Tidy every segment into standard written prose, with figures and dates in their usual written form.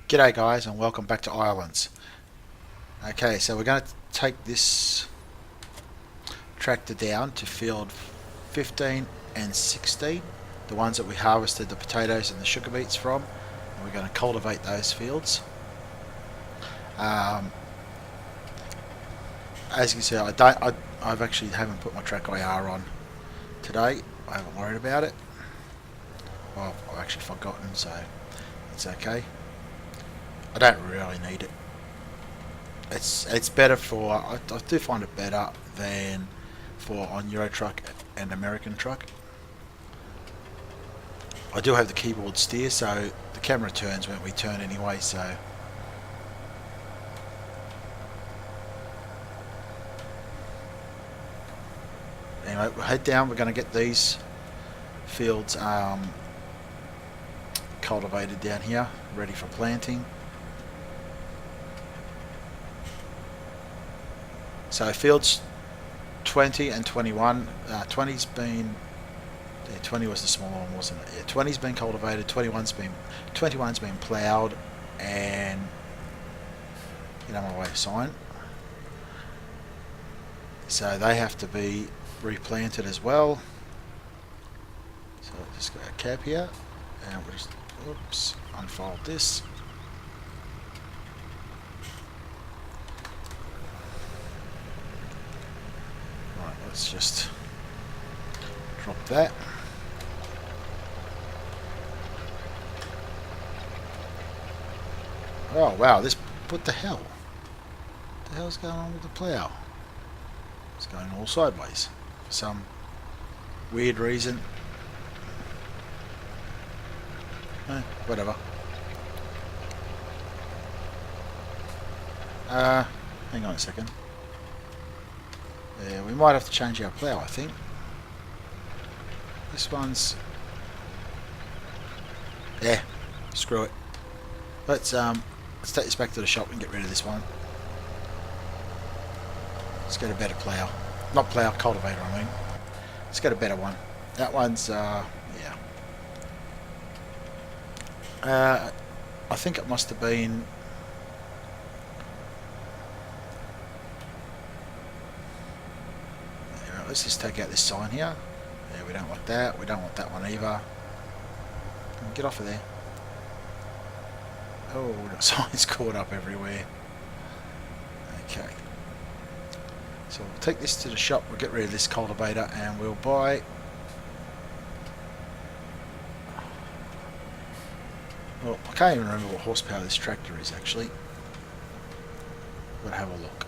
G'day guys and welcome back to Islands. Okay, so we're going to take this tractor down to field 15 and 16, the ones that we harvested the potatoes and the sugar beets from, and we're going to cultivate those fields. As you can see, I've actually haven't put my track IR on today. I haven't worried about it. Well, I've actually forgotten, so it's okay. I don't really need it. It's better for, I do find it better than for on Euro truck and American truck. I do have the keyboard steer, so the camera turns when we turn anyway, so anyway, we'll head down. We're going to get these fields cultivated down here, ready for planting. So fields 20 and 21, 20's been, yeah, 20 was the smaller one, wasn't it? Yeah, 20's been cultivated, 21's been ploughed, and get on my way to sign. So they have to be replanted as well. So I'll just got a cap here, and we'll just, oops, unfold this. Let's just drop that. Oh wow, what the hell? What the hell's going on with the plough? It's going all sideways for some weird reason. Whatever. Hang on a second. Yeah, we might have to change our plough, I think. This one's... yeah, screw it. Let's take this back to the shop and get rid of this one. Let's get a better plough. Not plough, cultivator, I mean. Let's get a better one. That one's, yeah. I think it must have been... let's just take out this sign here. Yeah, we don't want that. We don't want that one either. Get off of there. Oh, the sign's caught up everywhere. Okay. So we'll take this to the shop. We'll get rid of this cultivator and we'll buy... well, I can't even remember what horsepower this tractor is actually. We'll have a look.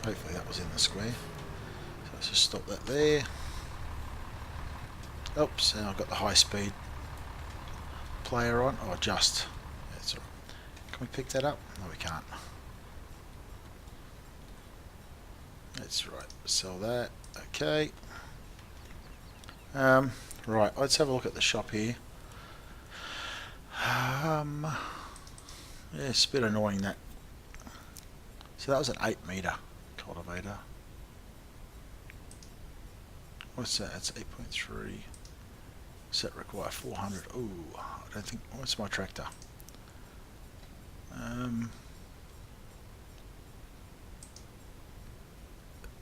Hopefully that was in the square. So let's just stop that there. Oops, and I've got the high speed player on. Oh, just. That's all right. Can we pick that up? No, we can't. That's right. Sell that. Okay. Right, let's have a look at the shop here. Yeah, it's a bit annoying that. So that was an 8-meter cultivator. What's that? That's 8.3. Set require 400. Ooh, I don't think. What's my tractor?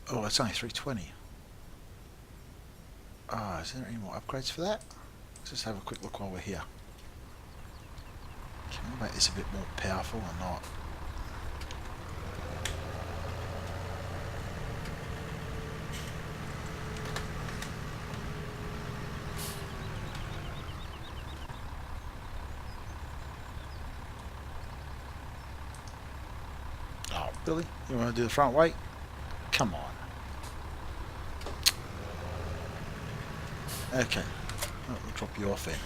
Oh, it's only 320. Ah, is there any more upgrades for that? Let's just have a quick look while we're here. Can we make this a bit more powerful or not? Oh, Billy, you want to do the front weight? Come on. Okay, we'll drop you off then.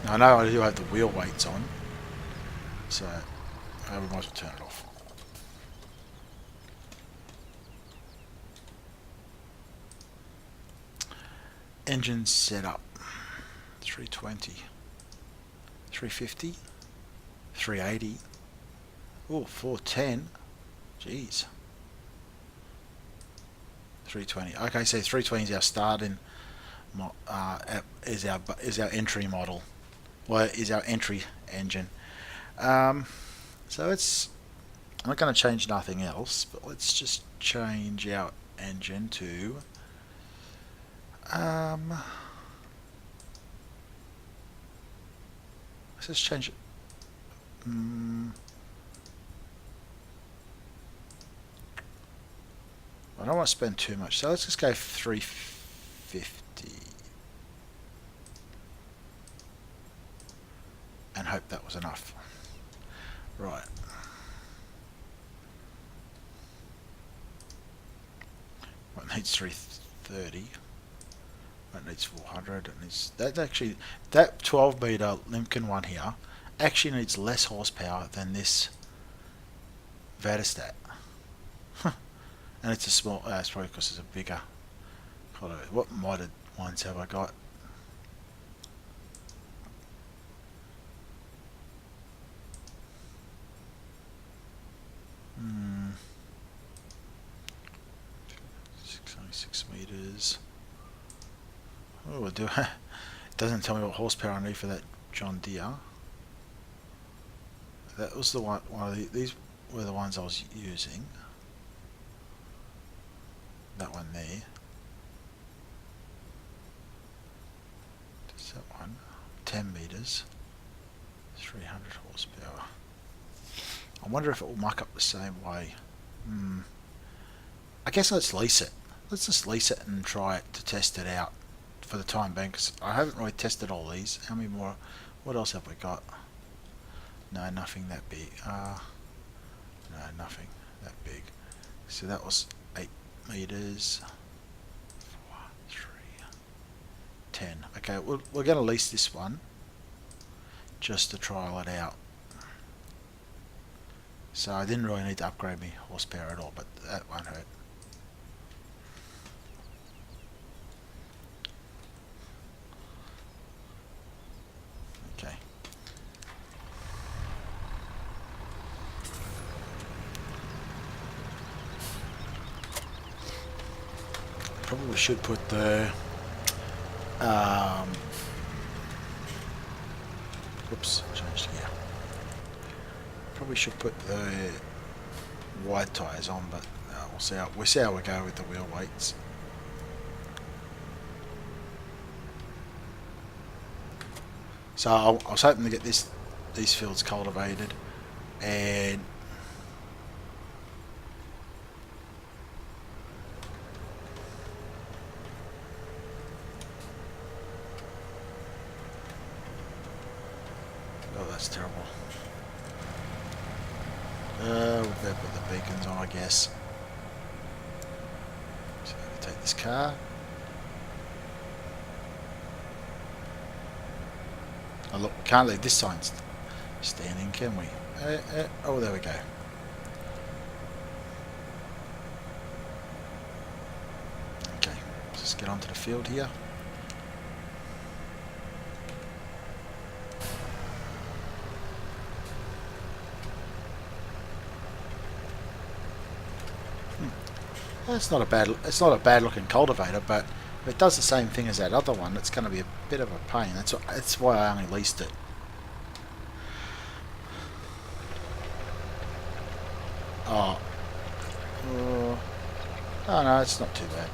Now, I know I do have the wheel weights on, so we might as well turn it off. Engine setup. 320, 350, 380. Oh, 410. Jeez. 320. Okay, so 320 is our starting. Is our entry model. Well, is our entry engine. So it's. I'm not going to change nothing else, but let's just change our engine to. Let's just change it. I don't want to spend too much, so let's just go 350 and hope that was enough. Right. It needs 330. It needs 400. It needs that 12 meter Limken one here actually needs less horsepower than this Vadistat. And it's a small. It's probably because it's a bigger. What modded ones have I got? Only 6 meters. Oh, we'll do. It doesn't tell me what horsepower I need for that John Deere. That was the one. These were the ones I was using. That one there. That's that one. 10 meters. 300 horsepower. I wonder if it will muck up the same way. I guess let's lease it. Let's just lease it and try it to test it out for the time being, because I haven't really tested all these. How many more? What else have we got? No, nothing that big. No, nothing that big. So that was 8 meters. 4, 3, 10. Okay, we're going to lease this one just to trial it out. So I didn't really need to upgrade my horsepower at all, but that won't hurt. Okay. Probably should put the whoops, changed gear. Probably should put the wide tyres on, but we'll see how we go with the wheel weights. So I was hoping to get these fields cultivated, and oh, that's terrible. We'll better put the beacons on, I guess. So we take this car. Oh look, we can't leave this sign standing, can we? Oh, there we go. Okay, let's just get onto the field here. It's not a bad looking cultivator, but if it does the same thing as that other one, it's going to be a bit of a pain. That's why I only leased it. Oh no, it's not too bad.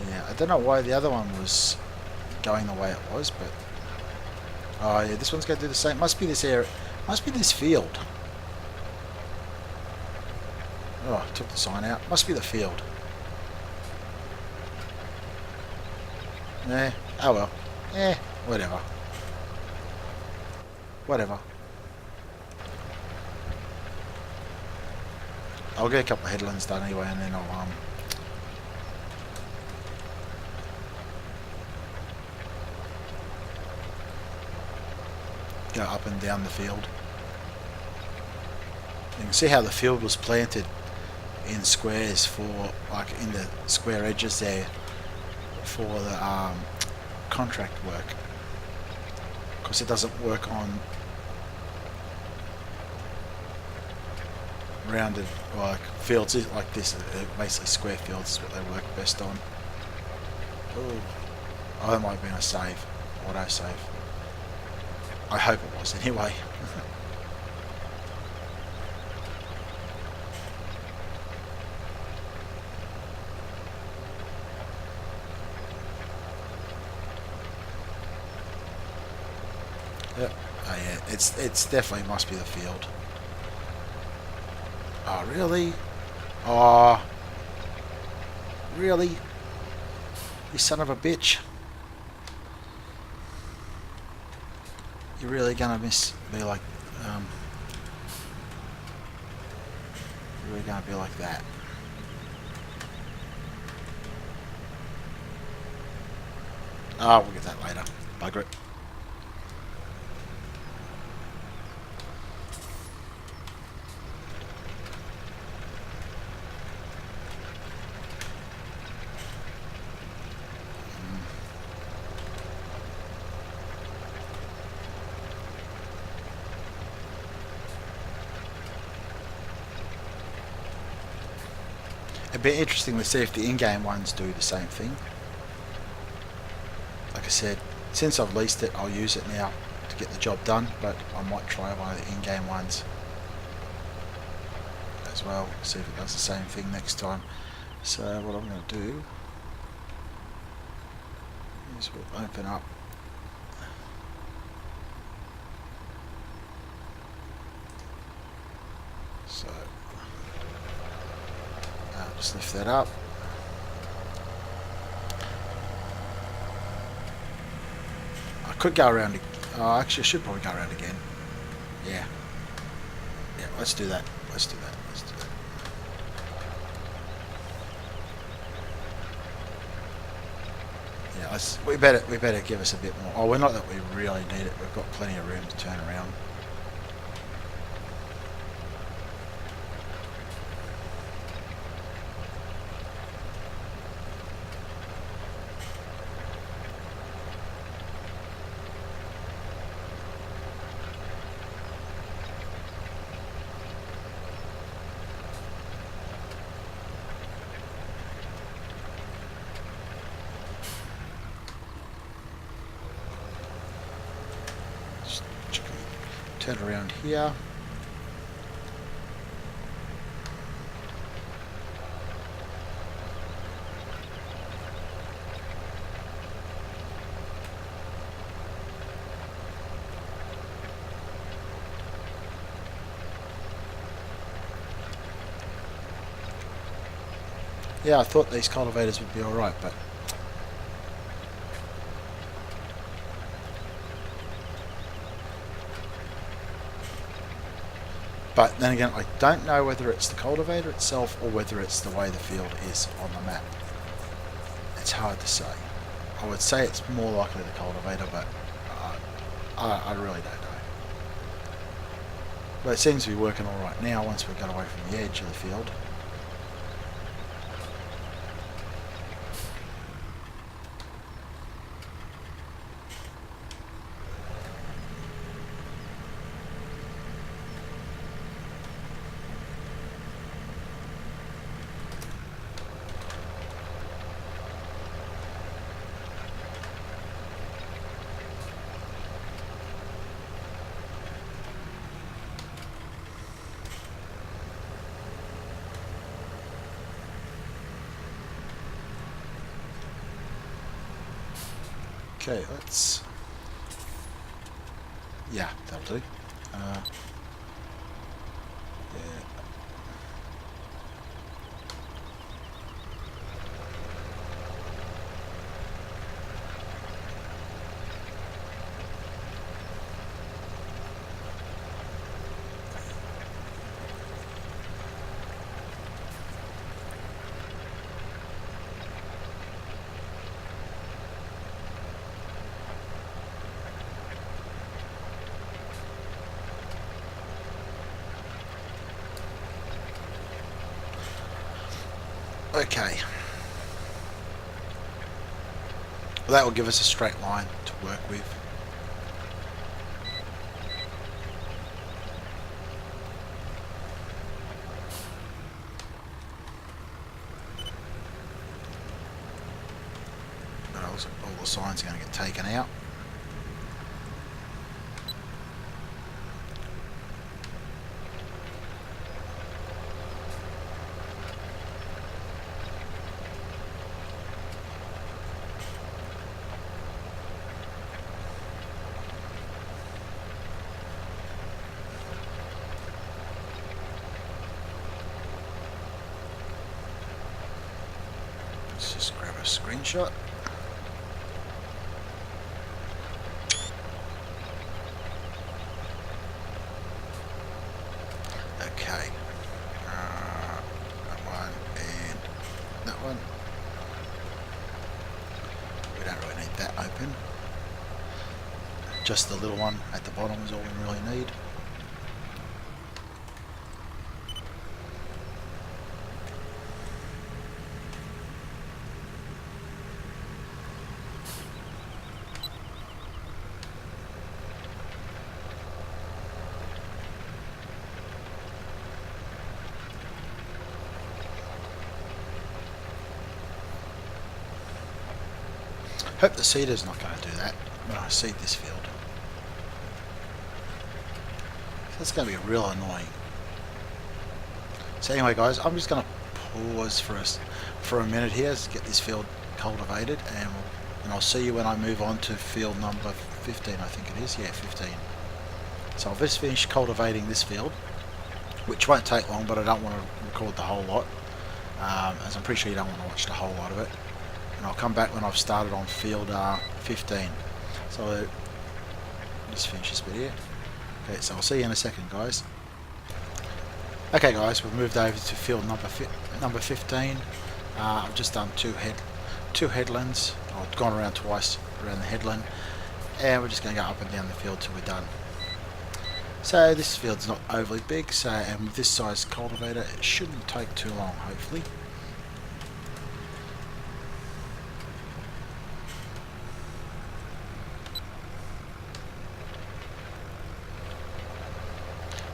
Yeah, I don't know why the other one was going the way it was, but oh yeah, this one's going to do the same. Must be this area. Must be this field. Oh, I took the sign out. Must be the field. Yeah. Oh well. Eh. Whatever. Whatever. I'll get a couple of headlands done anyway, and then I'll go up and down the field. You can see how the field was planted in squares for, like, in the square edges there for the contract work. Because it doesn't work on rounded, like, fields like this. Basically square fields is what they work best on. Ooh. Oh, that might have been a save. Auto save. I hope it was anyway. Yep. Oh yeah, it's definitely must be the field. Oh really? Oh really? You son of a bitch. You're really gonna be like you're really gonna be like that. Oh, we'll get that later. Bugger it. It'd be interesting to see if the in-game ones do the same thing. Like I said, since I've leased it, I'll use it now to get the job done, but I might try one of the in-game ones as well, see if it does the same thing next time. So what I'm going to do is we'll open up so just lift that up. I could go around. Actually, I should probably go around again. Yeah. Yeah. Let's do that. Let's do that. Let's do that. Yeah. We better give us a bit more. Oh, we're not that we really need it. We've got plenty of room to turn around. Turn around here. Yeah, I thought these cultivators would be alright, but then again, I don't know whether it's the cultivator itself or whether it's the way the field is on the map. It's hard to say. I would say it's more likely the cultivator, but I really don't know. But it seems to be working alright now once we've got away from the edge of the field. Okay, let's... Yeah, that'll do. Yeah. Okay. Well, that will give us a straight line to work with. But also all the signs are going to get taken out. Let's just grab a screenshot. Okay. That one and that one. We don't really need that open. Just the little one at the bottom is all we really need. Hope the seeder's not going to do that when I seed this field. That's going to be real annoying. So anyway guys, I'm just going to pause for a minute here to get this field cultivated, and I'll see you when I move on to field number 15, I think it is. Yeah, 15. So I've just finished cultivating this field, which won't take long, but I don't want to record the whole lot, as I'm pretty sure you don't want to watch the whole lot of it. And I'll come back when I've started on field 15. So just finish this bit here. Okay, so I'll see you in a second, guys. Okay guys, we've moved over to field number 15. I've just done two headlands. I've gone around twice around the headland, and we're just going to go up and down the field till we're done. So this field's not overly big, so and with this size cultivator it shouldn't take too long, hopefully.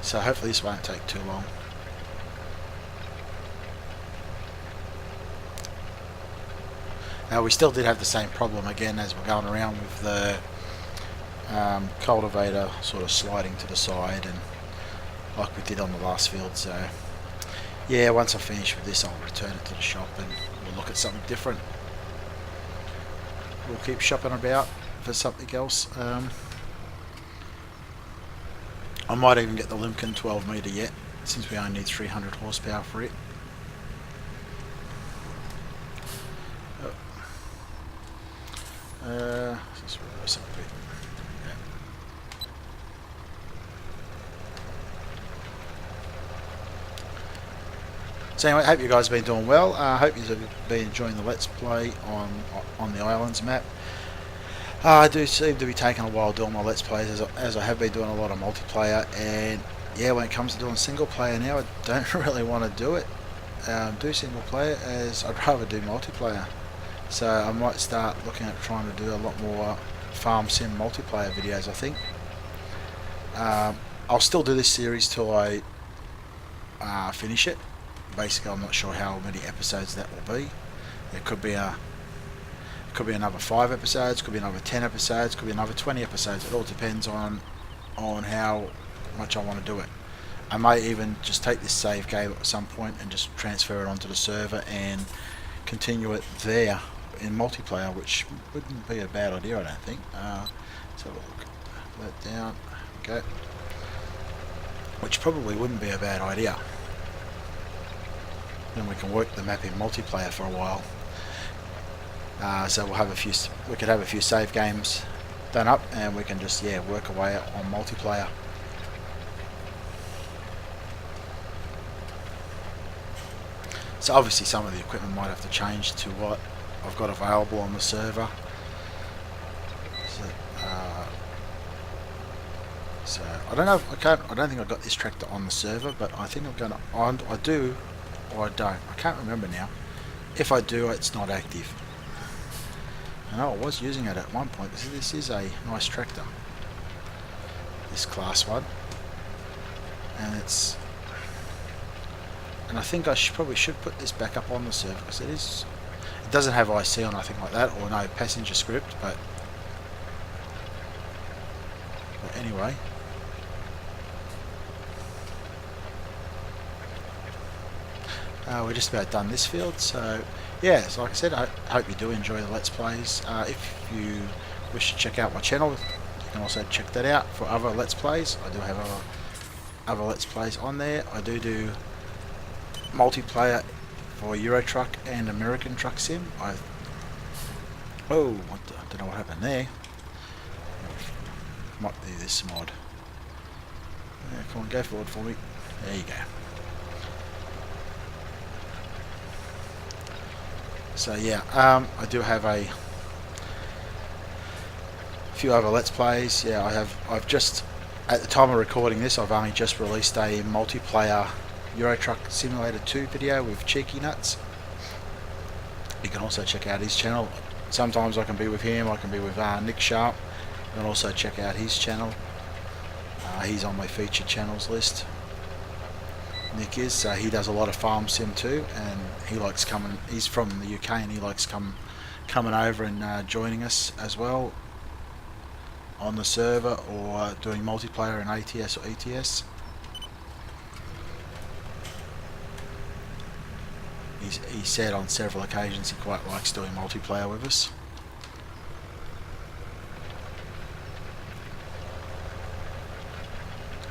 So hopefully this won't take too long. Now we still did have the same problem again as we're going around with the cultivator sort of sliding to the side, and like we did on the last field. So yeah, once I finish with this I'll return it to the shop and we'll look at something different. We'll keep shopping about for something else. I might even get the Limken 12 metre yet, since we only need 300 horsepower for it. Let's reverse it a bit. Yeah. So anyway, I hope you guys have been doing well. I hope you've been enjoying the Let's Play on the Islands map. I do seem to be taking a while doing my Let's Plays, as I have been doing a lot of multiplayer, and yeah, when it comes to doing single player now, I don't really want to do it. Do single player, as I'd rather do multiplayer. So I might start looking at trying to do a lot more farm sim multiplayer videos, I think. I'll still do this series till I finish it. Basically, I'm not sure how many episodes that will be. It could be another 5 episodes, could be another 10 episodes, could be another 20 episodes. It all depends on how much I want to do it. I may even just take this save game at some point and just transfer it onto the server and continue it there in multiplayer, which wouldn't be a bad idea, I don't think. So we'll look that down. Okay. Which probably wouldn't be a bad idea. Then we can work the map in multiplayer for a while. So we could have a few save games done up, and we can just work away on multiplayer. So obviously some of the equipment might have to change to what I've got available on the server. So I don't know if I don't think I've got this tractor on the server, but I think I'm going to. I do or I don't. I can't remember now. if I do, it's not active. I know I was using it at one point. This is a nice tractor, this class 1, and I think I probably should put this back up on the server, because it doesn't have IC or nothing like that, or no passenger script, but anyway. We're just about done this field, so yeah, so like I said, I hope you do enjoy the Let's Plays. If you wish to check out my channel, you can also check that out for other Let's Plays. I do have other Let's Plays on there. I do multiplayer for Euro Truck and American Truck Sim. I don't know what happened there. Might be this mod. Yeah, come on, go forward for me. There you go. So yeah, I do have a few other Let's Plays. Yeah, I've just, at the time of recording this, I've only just released a multiplayer Euro Truck Simulator 2 video with Cheeky Nuts. You can also check out his channel. Sometimes I can be with him, I can be with Nick Sharp. You can also check out his channel. He's on my featured channels list. Nick is, he does a lot of farm sim too, and he likes coming, he's from the UK, and he likes coming over and joining us as well on the server, or doing multiplayer in ATS or ETS. He said on several occasions he quite likes doing multiplayer with us.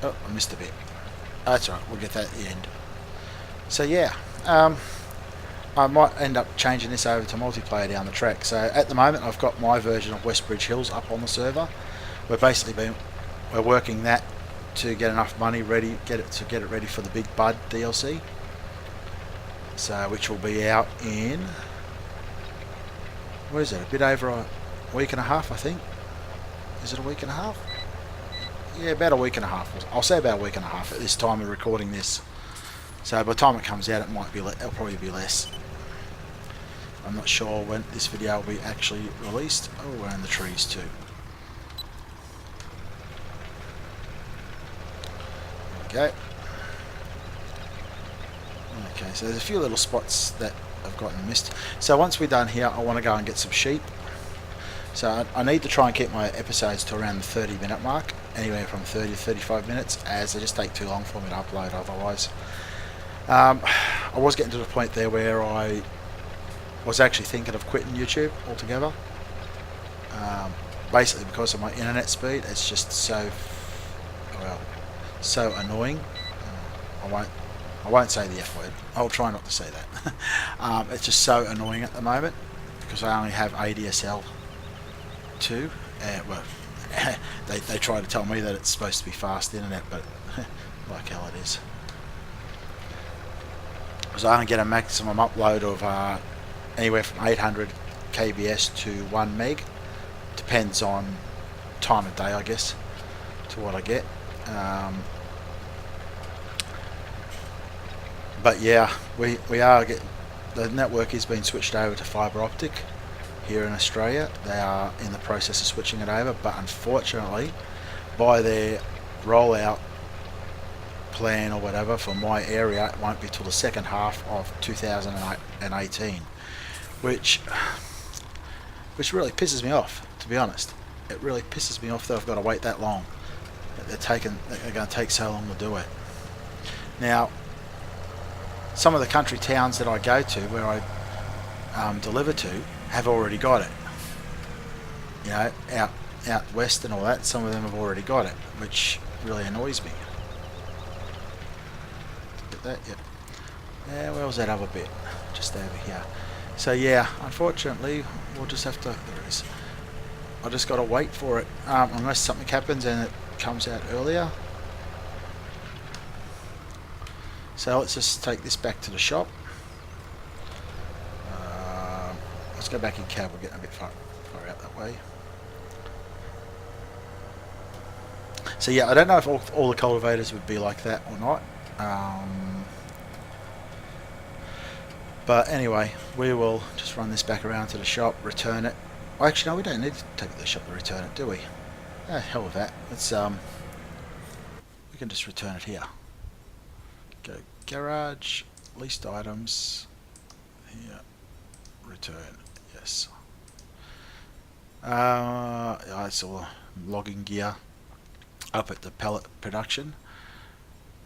Oh, I missed a bit. That's alright, we'll get that at the end. So yeah, I might end up changing this over to multiplayer down the track. So at the moment I've got my version of Westbridge Hills up on the server. We're working that to get enough money ready, get it ready for the Big Bud DLC. So which will be out in, what is it, a bit over a week and a half, I think. Is it a week and a half? Yeah, about a week and a half. I'll say about a week and a half at this time of recording this. So by the time it comes out, it'll probably be less. I'm not sure when this video will be actually released. Oh, we're in the trees too. Okay. Okay, so there's a few little spots that I've gotten missed. So once we're done here, I want to go and get some sheep. So I need to try and keep my episodes to around the 30-minute mark, anywhere from 30 to 35 minutes, as they just take too long for me to upload otherwise. I was getting to the point there where I was actually thinking of quitting YouTube altogether. Basically because of my internet speed, it's just so annoying. I won't say the F word. I'll try not to say that. It's just so annoying at the moment because I only have ADSL 2. Well, they try to tell me that it's supposed to be fast internet, but like hell it is. Because I only get a maximum upload of anywhere from 800 kbs to 1 meg. Depends on time of day, I guess, to what I get. But yeah, we are getting, the network is being switched over to fibre optic here in Australia. They are in the process of switching it over, but unfortunately by their rollout plan or whatever for my area, it won't be till the second half of 2018, which really pisses me off, to be honest. It really pisses me off that I've got to wait that long, that they're going to take so long to do it. Now, some of the country towns that I go to, where I deliver to, have already got it. You know, out west and all that, some of them have already got it, which really annoys me. Get that? Yep. Yeah, where was that other bit? Just over here. So yeah, unfortunately, we'll just have to. There it is. I just got to wait for it, unless something happens and it comes out earlier. So let's just take this back to the shop. Let's go back in cab. We're getting a bit far out that way. So yeah, I don't know if all the cultivators would be like that or not. But anyway, we will just run this back around to the shop, return it. Well, actually, no, we don't need to take it to the shop to return it, do we? Ah, hell with that. Let's we can just return it here. Go garage, leased items, here, return, yes. I saw logging gear up at the pellet production.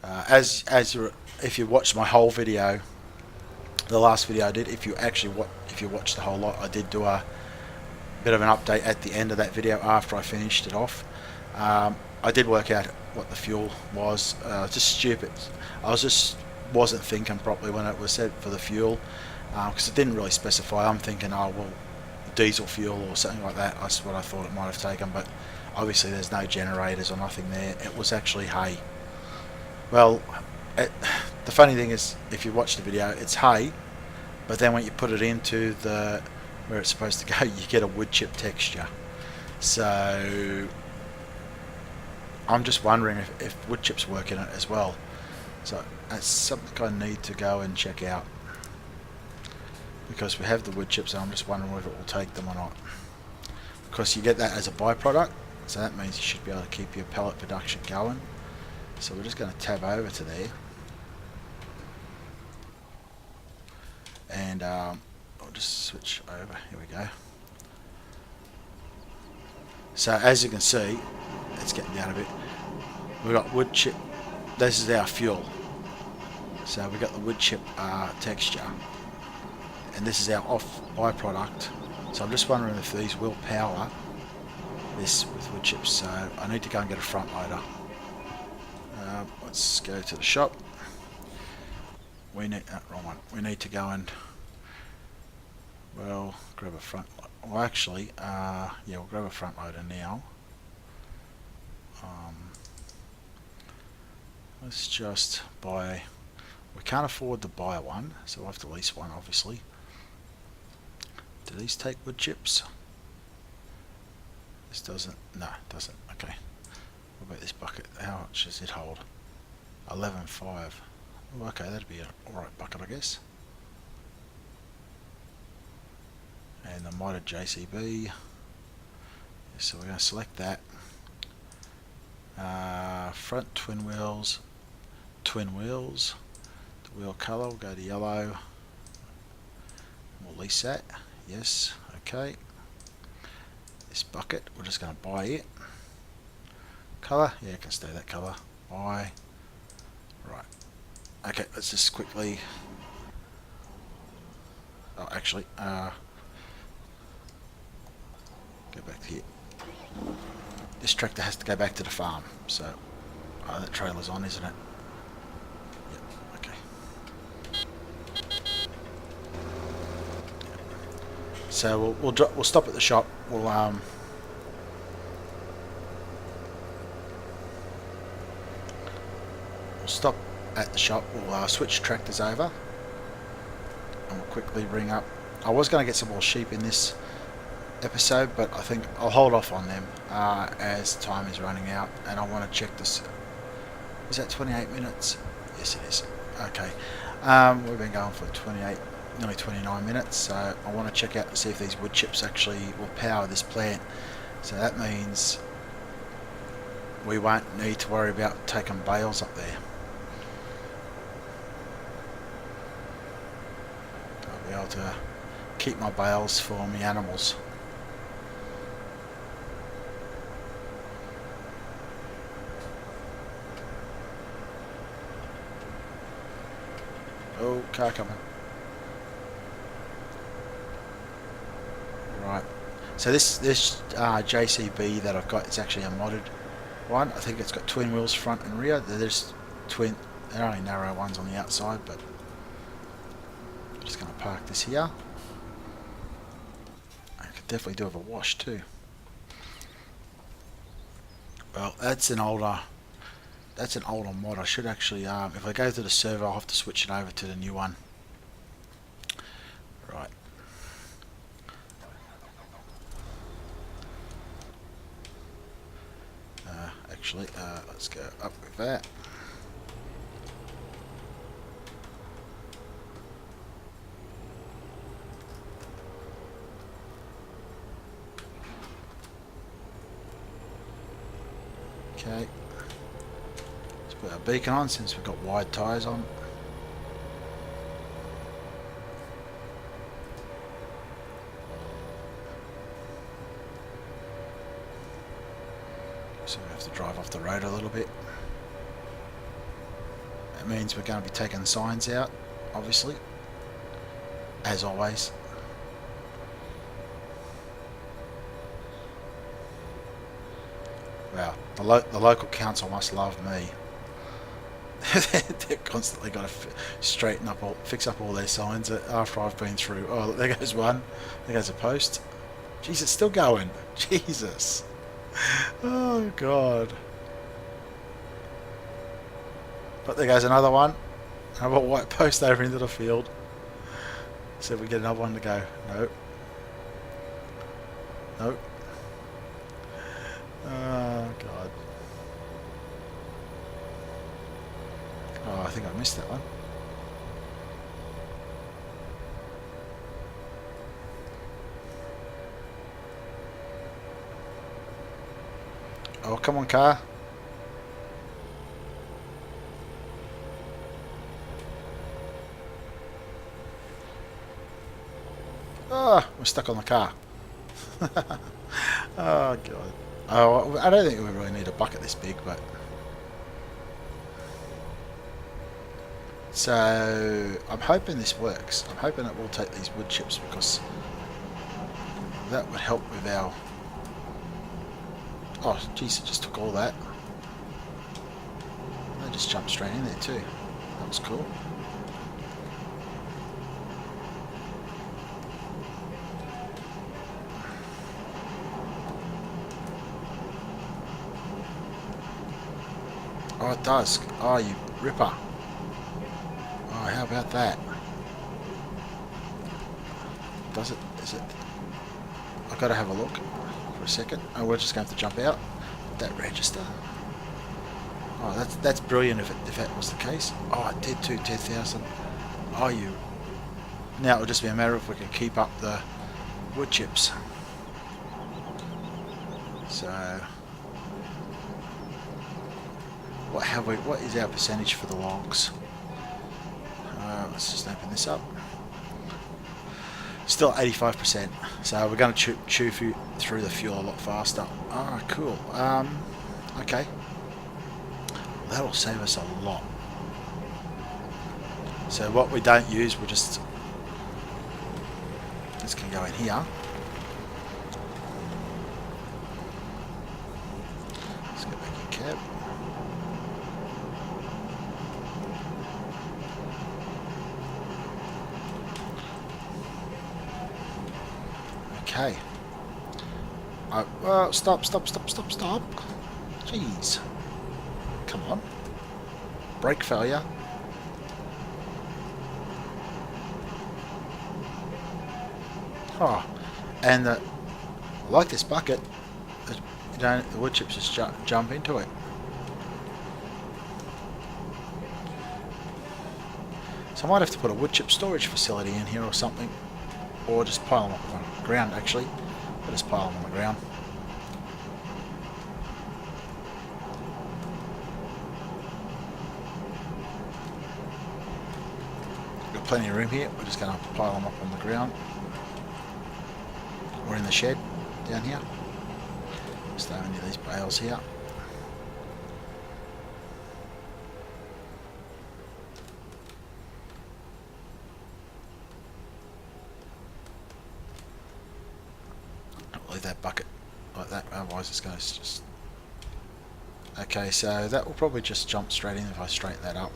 If you watched my whole video, the last video I did, if you watched the whole lot, I did do a bit of an update at the end of that video after I finished it off. I did work out what the fuel was. Just stupid. Wasn't thinking properly when it was said for the fuel, because it didn't really specify. I'm thinking, oh well, diesel fuel or something like that. That's what I thought it might have taken, but obviously there's no generators or nothing there. It was actually hay. Well, the funny thing is, if you watch the video, it's hay, but then when you put it into where it's supposed to go, you get a wood chip texture. So I'm just wondering if wood chips work in it as well. So that's something I need to go and check out, because we have the wood chips and I'm just wondering whether it will take them or not. Because you get that as a byproduct, so that means you should be able to keep your pellet production going. So we're just going to tab over to there, and I'll just switch over. Here we go. So as you can see, it's getting down a bit. We've got wood chip. This is our fuel. So we've got the wood chip texture, and this is our off byproduct. So I'm just wondering if these will power this with wood chips. So I need to go and get a front loader. Let's go to the shop. We need wrong one. We need to go and grab a front. Well, actually, yeah, we'll grab a front loader now. Let's just buy. We can't afford to buy one, so we'll have to lease one, obviously. Do these take wood chips? This doesn't. No, it doesn't. Okay. What about this bucket? How much does it hold? 11.5. Oh, okay, that'd be an alright bucket, I guess. And the modded JCB. So we're going to select that. Front twin wheels. The wheel colour, we'll go to yellow. We'll lease that. Yes, okay. This bucket, we're just going to buy it. Colour, yeah, it can stay that colour. Buy. Right. Okay, let's just quickly. Oh, actually, go back to here. This tractor has to go back to the farm, so that trailer's on, isn't it? Yep. Okay. So we'll stop at the shop. We'll stop at the shop. We'll switch tractors over, and we'll quickly bring up. I was going to get some more sheep in this episode, but I think I'll hold off on them as time is running out, and I want to check this. Is that 28 minutes? Yes, it is. Okay. We've been going for 28, nearly 29 minutes, so I want to check out to see if these wood chips actually will power this plant. So that means we won't need to worry about taking bales up there. I'll be able to keep my bales for my animals. Oh, car coming. Right. So this JCB that I've got is actually a modded one. I think it's got twin wheels front and rear. There's twin. They're only narrow ones on the outside, but I'm just going to park this here. I could definitely do with a wash too. Well, that's an older mod. I should actually, if I go to the server, I'll have to switch it over to the new one. Right. Actually, let's go up with that. Okay. Let's put our beacon on since we've got wide tyres on. So we have to drive off the road a little bit. That means we're going to be taking signs out, obviously, as always. Wow, the local council must love me. They've constantly got to straighten up, fix up all their signs after I've been through. Oh, look, there goes one. There goes a post. Jeez, it's still going. Jesus. Oh, God. But there goes another one. Another white post over into the field. See if we get another one to go. Nope. Nope. Oh, God. Oh, I think I missed that one. Oh, come on, car. Oh, we're stuck on the car. Oh, God. Oh, I don't think we really need a bucket this big, but... So, I'm hoping this works. I'm hoping it will take these wood chips because that would help with our... Oh, jeez, it just took all that. They just jumped straight in there too. That was cool. Oh, it does. Oh, you ripper. Oh, how about that? Does it? Is it? I've got to have a look for a second. Oh, we're just going to have to jump out. That register. Oh, that's brilliant if that was the case. Oh, it did too, 10,000. Oh, you. Now it'll just be a matter of if we can keep up the wood chips. So, what is our percentage for the logs? Let's just open this up. Still 85%. So we're going to chew through the fuel a lot faster. Ah, cool. Okay. That'll save us a lot. So what we don't use, we just... This can go in here. Let's go back in cab. Okay. Well, stop. Jeez. Come on. Brake failure. Oh, and I like this bucket. The wood chips just jump into it. So I might have to put a wood chip storage facility in here or something. Or just pile them up on the ground, actually. I'll just pile them on the ground. Got plenty of room here. We're just going to pile them up on the ground. Or in the shed down here. Just over near these bales here. Leave that bucket like that, otherwise it's going to just... Okay, so that will probably just jump straight in if I straighten that up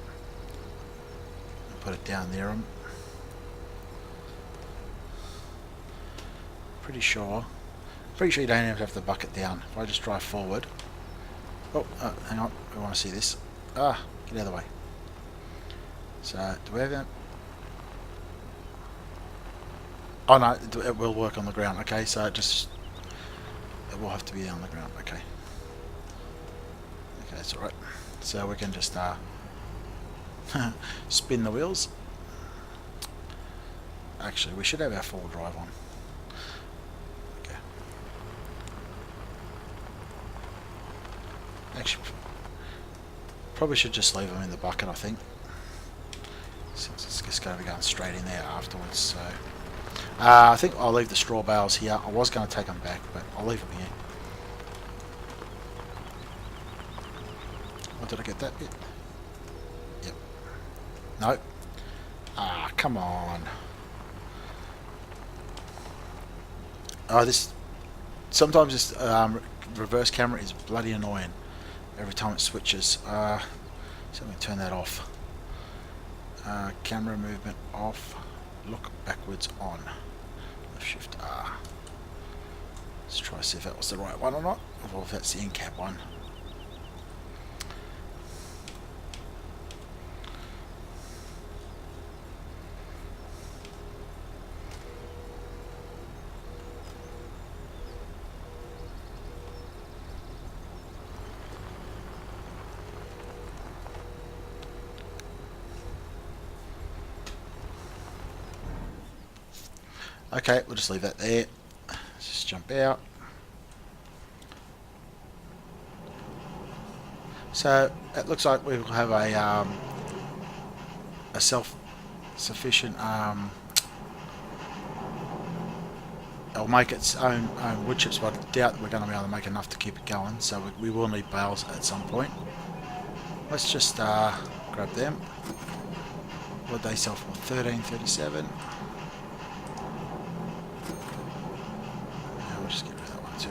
and put it down there. I'm pretty sure you don't even have the bucket down. If I just drive forward... Oh, hang on, we want to see this. Ah, get out of the way. So, do we have that? Oh no, it will work on the ground. Okay, so it will have to be on the ground. Okay. Okay, that's alright. So we can just spin the wheels. Actually, we should have our four-wheel drive on. Okay. Actually, probably should just leave them in the bucket, I think, since it's just going to be going straight in there afterwards. So I think I'll leave the straw bales here. I was going to take them back, but I'll leave them here. Oh, did I get that bit? Yep. No. Ah, come on. Oh, this... Sometimes this reverse camera is bloody annoying every time it switches. So I'm going to turn that off. Camera movement off. Look backwards on. Left shift R. Let's try to see if that was the right one or not, or if that's the in cap one. Okay, we'll just leave that there. Let's just jump out. So it looks like we'll have a self-sufficient. It'll make its own wood chips, but I doubt we're going to be able to make enough to keep it going. So we will need bales at some point. Let's just grab them. What they sell for? $13.37. Just get rid of that one too.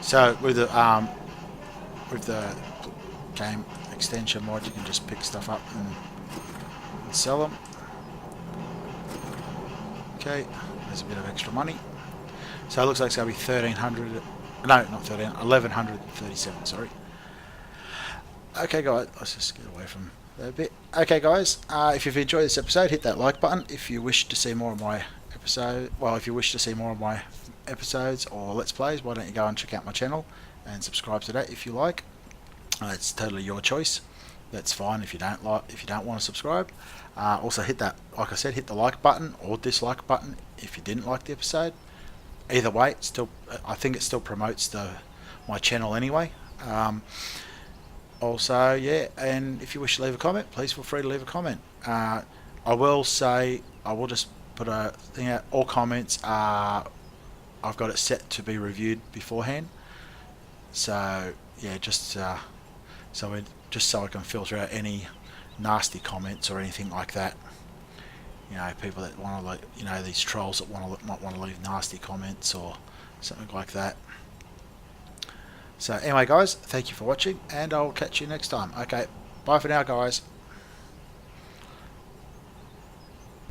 So with the game extension mod, you can just pick stuff up and sell them. Okay, there's a bit of extra money. So it looks like it's going to be 1,300. No, not 13. 1,137. Sorry. Okay, guys, let's just get away from a bit. Okay, guys, if you've enjoyed this episode, hit that like button. If you wish to see more of my episodes or let's plays, why don't you go and check out my channel and subscribe to that if you like. It's totally your choice. That's fine if you don't want to subscribe. Also hit that, like I said, hit the like button or dislike button if you didn't like the episode. Either way, I think it still promotes my channel anyway. Also, yeah, and if you wish to leave a comment, please feel free to leave a comment. I will just put a thing out. All comments I've got it set to be reviewed beforehand. So yeah, just so I can filter out any nasty comments or anything like that. You know, people that want to, these trolls that might want to leave nasty comments or something like that. So anyway, guys, thank you for watching, and I'll catch you next time. Okay, bye for now, guys.